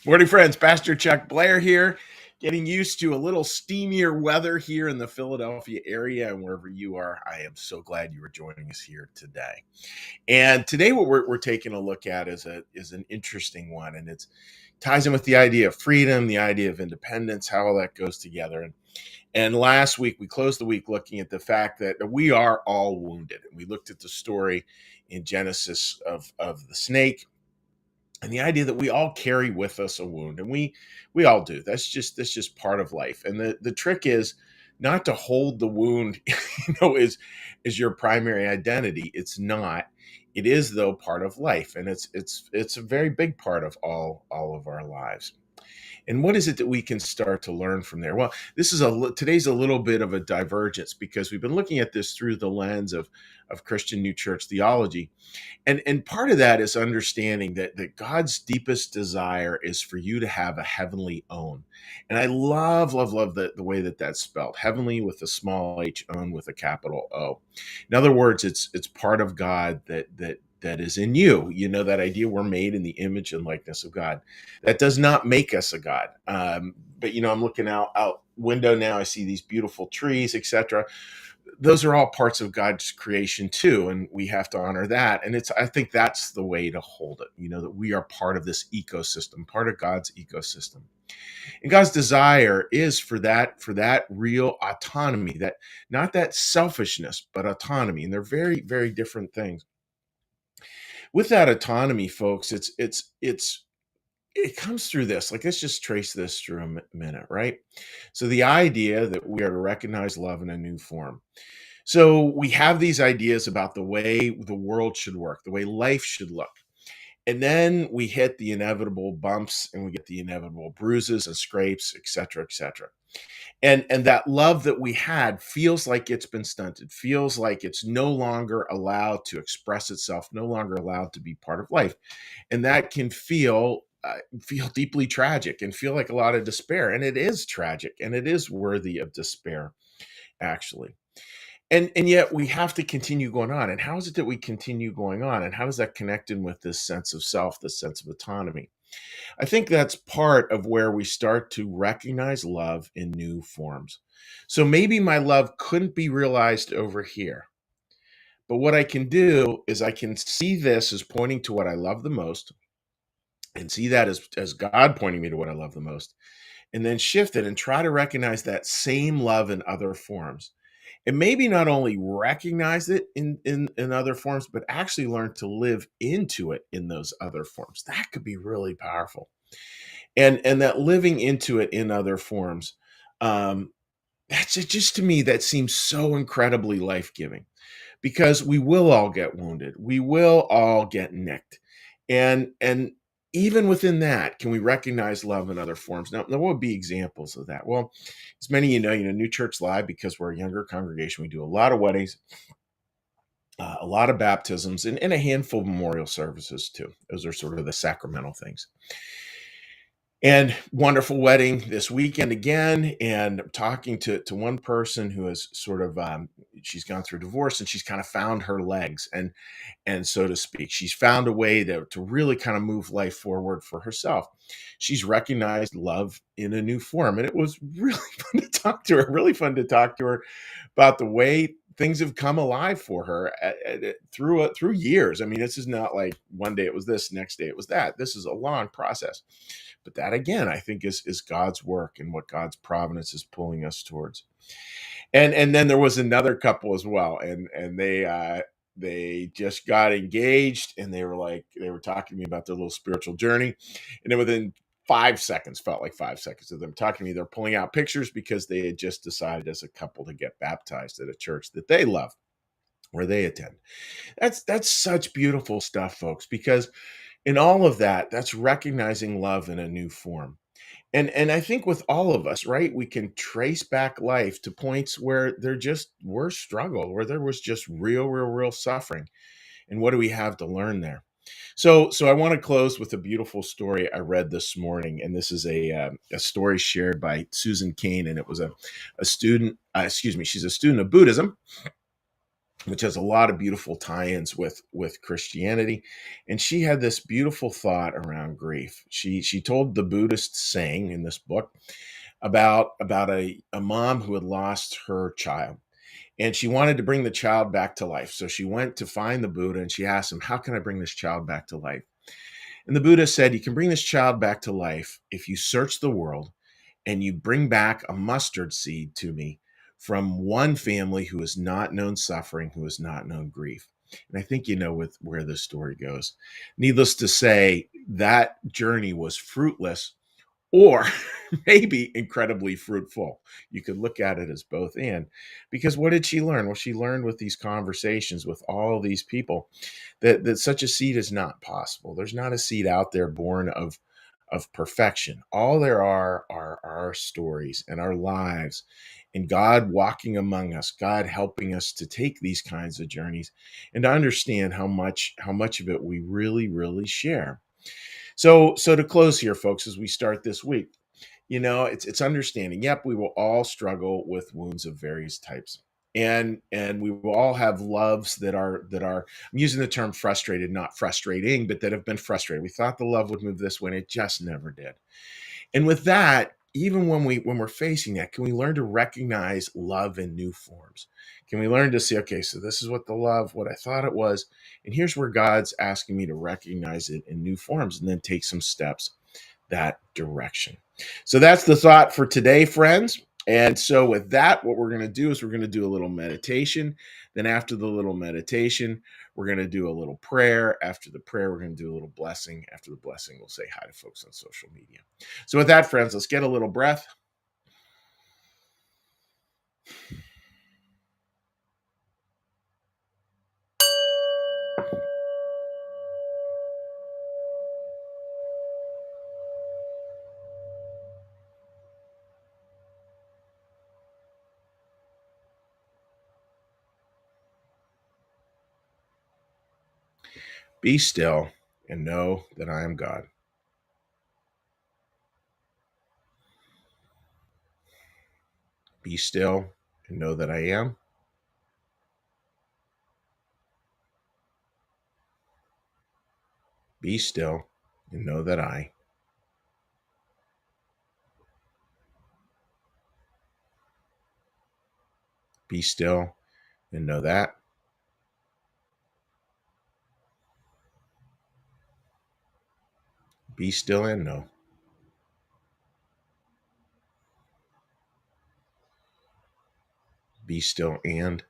Morning, friends. Pastor Chuck Blair here, getting used to a little steamier weather here in the Philadelphia area and wherever you are. I am so glad you are joining us here today. And today, what we're taking a look at is an interesting one, and it ties in with the idea of freedom, the idea of independence, how all that goes together. And last week, we closed the week looking at the fact that we are all wounded. And we looked at the story in Genesis of the snake and the idea that we all carry with us a wound, and we all do. That's just part of life. And the trick is not to hold the wound, is your primary identity. It's not. It is, though, part of life, and it's a very big part of all of our lives. And what is it that we can start to learn from there? Well, today's a little bit of a divergence because we've been looking at this through the lens of Christian New Church theology. And part of that is understanding that God's deepest desire is for you to have a heavenly own. And I love the way that that's spelled. Heavenly with a small h, own with a capital O. In other words, it's part of God that is in you. You know, that idea we're made in the image and likeness of God. That does not make us a God. But I'm looking out window now. I see these beautiful trees, etc. Those are all parts of God's creation too, and we have to honor that. And I think that's the way to hold it. That we are part of this ecosystem, part of God's ecosystem. And God's desire is for that real autonomy, that not that selfishness, but autonomy. And they're very, very different things. With that autonomy, folks, it comes through this. Like, let's just trace this through a minute, right? So the idea that we are to recognize love in a new form. So we have these ideas about the way the world should work, the way life should look. And then we hit the inevitable bumps and we get the inevitable bruises and scrapes, et cetera, et cetera. And that love that we had feels like it's been stunted, feels like it's no longer allowed to express itself, no longer allowed to be part of life. And that can feel deeply tragic and feel like a lot of despair. And it is tragic and it is worthy of despair, actually. And yet we have to continue going on. And how is it that we continue going on? And how does that connect in with this sense of self, this sense of autonomy? I think that's part of where we start to recognize love in new forms. So maybe my love couldn't be realized over here. But what I can do is I can see this as pointing to what I love the most and see that as God pointing me to what I love the most, and then shift it and try to recognize that same love in other forms. And maybe not only recognize it in other forms, but actually learn to live into it in those other forms. That could be really powerful. And that living into it in other forms, that's just, to me, that seems so incredibly life-giving, because we will all get wounded. We will all get nicked. And even within that, can we recognize love in other forms? Now, what would be examples of that? Well, as many of you know, New Church Live, because we're a younger congregation, we do a lot of weddings, a lot of baptisms, and a handful of memorial services too. Those are sort of the sacramental things. And wonderful wedding this weekend again. And I'm talking to one person who has sort of, she's gone through divorce and she's kind of found her legs, and so to speak, she's found a way to really kind of move life forward for herself. She's recognized love in a new form. And it was really fun to talk to her, about the way things have come alive for her through years. I mean, this is not like one day it was this, next day it was that. This is a long process. But that, again, I think is God's work and what God's providence is pulling us towards. And then there was another couple as well, and they just got engaged, and they were talking to me about their little spiritual journey, and then within 5 seconds, felt like 5 seconds of them talking to me, they're pulling out pictures because they had just decided as a couple to get baptized at a church that they love, where they attend. That's such beautiful stuff, folks, because in all of that, that's recognizing love in a new form. And I think with all of us, right, we can trace back life to points where there just were struggle, where there was just real suffering. And what do we have to learn there? So I want to close with a beautiful story I read this morning, and this is a story shared by Susan Cain, and it was a student. She's a student of Buddhism, which has a lot of beautiful tie-ins with Christianity. And she had this beautiful thought around grief. She told the Buddhist saying in this book about a mom who had lost her child. And she wanted to bring the child back to life. So she went to find the Buddha and she asked him, "How can I bring this child back to life?" And the Buddha said, "You can bring this child back to life if you search the world and you bring back a mustard seed to me from one family who has not known suffering, who has not known grief." And I think you know where this story goes. Needless to say, that journey was fruitless, or maybe incredibly fruitful. You could look at it as both and. Because what did she learn? Well, she learned with these conversations with all these people that such a seed is not possible. There's not a seed out there born of perfection. All there are our stories and our lives, and God walking among us, God helping us to take these kinds of journeys and to understand how much of it we really share. So to close here, folks, as we start this week, it's understanding. Yep, we will all struggle with wounds of various types. And we will all have loves that are I'm using the term frustrated, not frustrating, but that have been frustrated. We thought the love would move this way, and it just never did. And with that, even when we're facing that, can we learn to recognize love in new forms? Can we learn to see, okay, so this is what I thought it was, and here's where God's asking me to recognize it in new forms, and then take some steps that direction. So that's the thought for today, friends. And so, with that, what we're going to do is we're going to do a little meditation. Then, after the little meditation, we're going to do a little prayer. After the prayer, we're going to do a little blessing. After the blessing, we'll say hi to folks on social media. So, with that, friends, let's get a little breath. Be still and know that I am God. Be still and know that I am. Be still and know that I. Be still and know that. Be still and know. Be still and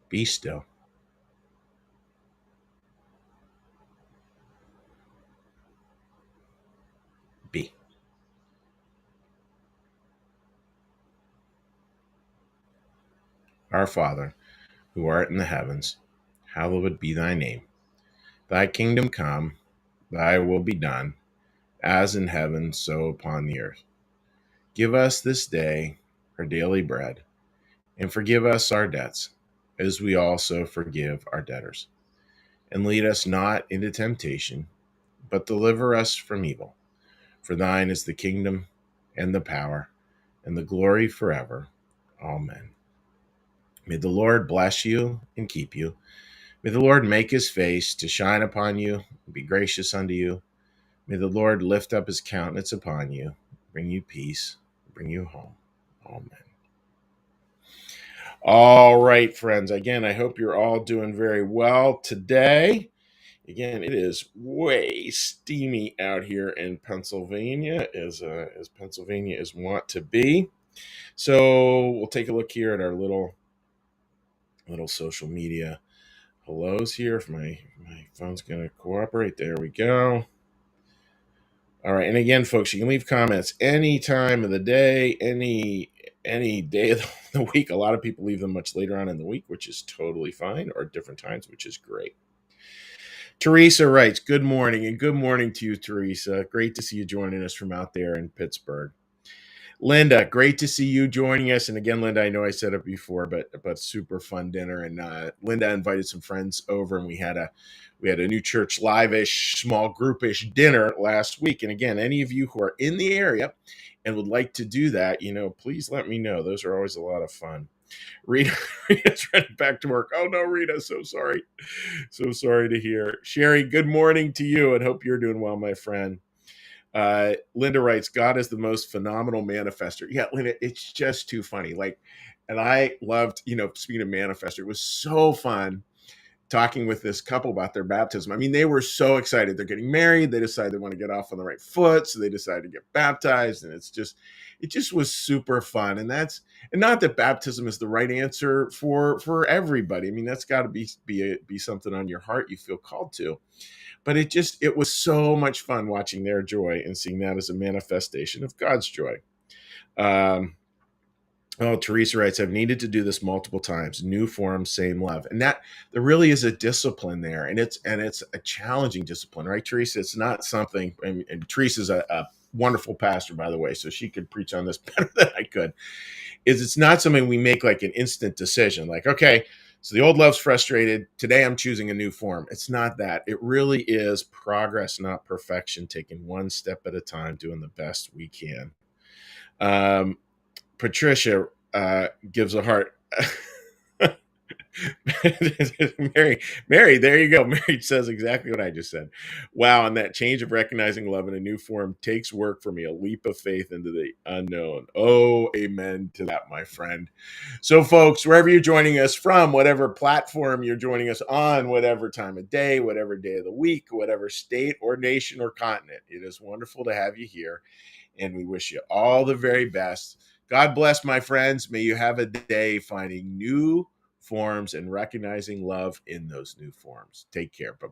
be still. Be. Our Father, who art in the heavens, hallowed be thy name. Thy kingdom come, thy will be done, as in heaven, so upon the earth. Give us this day our daily bread, and forgive us our debts, as we also forgive our debtors. And lead us not into temptation, but deliver us from evil. For thine is the kingdom, and the power, and the glory forever. Amen. May the Lord bless you and keep you. May the Lord make his face to shine upon you and be gracious unto you. May the Lord lift up his countenance upon you, bring you peace, bring you home. Amen. All right, friends. Again, I hope you're all doing very well today. Again, it is way steamy out here in Pennsylvania, as Pennsylvania is wont to be. So we'll take a look here at our little social media hellos here. If my phone's going to cooperate, there we go. All right, and again, folks, you can leave comments any time of the day, any day of the week. A lot of people leave them much later on in the week, which is totally fine, or different times, which is great. Teresa writes, "Good morning," and good morning to you, Teresa. Great to see you joining us from out there in Pittsburgh. Linda, great to see you joining us. And again, Linda, I know I said it before, but super fun dinner. And Linda invited some friends over, and we had a new church live-ish, small groupish dinner last week. And again, any of you who are in the area and would like to do that, please let me know. Those are always a lot of fun. Rita, Rita's running back to work. Oh no, Rita, so sorry. So sorry to hear. Sherry, good morning to you, and hope you're doing well, my friend. Linda writes, God is the most phenomenal manifester. Yeah, Linda, it's just too funny. And I loved, speaking of manifester, it was so fun talking with this couple about their baptism. I mean, they were so excited. They're getting married. They decided they want to get off on the right foot. So they decided to get baptized. And it just was super fun. And not that baptism is the right answer for everybody. I mean, that's got to be something on your heart you feel called to. But it was so much fun watching their joy and seeing that as a manifestation of God's joy. Um, Oh, Teresa writes, I've needed to do this multiple times. New form, same love. And that there really is a discipline there. And it's a challenging discipline, right, Teresa? It's not something, and Teresa's a wonderful pastor, by the way, so she could preach on this better than I could. It's not something we make like an instant decision, like, okay, so the old love's frustrated. Today I'm choosing a new form. It's not that. It really is progress, not perfection, taking one step at a time, doing the best we can. Um, Patricia gives a heart. Mary, there you go. Mary says exactly what I just said. Wow, and that change of recognizing love in a new form takes work for me, a leap of faith into the unknown. Oh, amen to that, my friend. So, folks, wherever you're joining us from, whatever platform you're joining us on, whatever time of day, whatever day of the week, whatever state or nation or continent, it is wonderful to have you here. And we wish you all the very best. God bless, my friends. May you have a day finding new forms and recognizing love in those new forms. Take care. Bye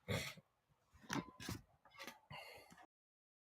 bye.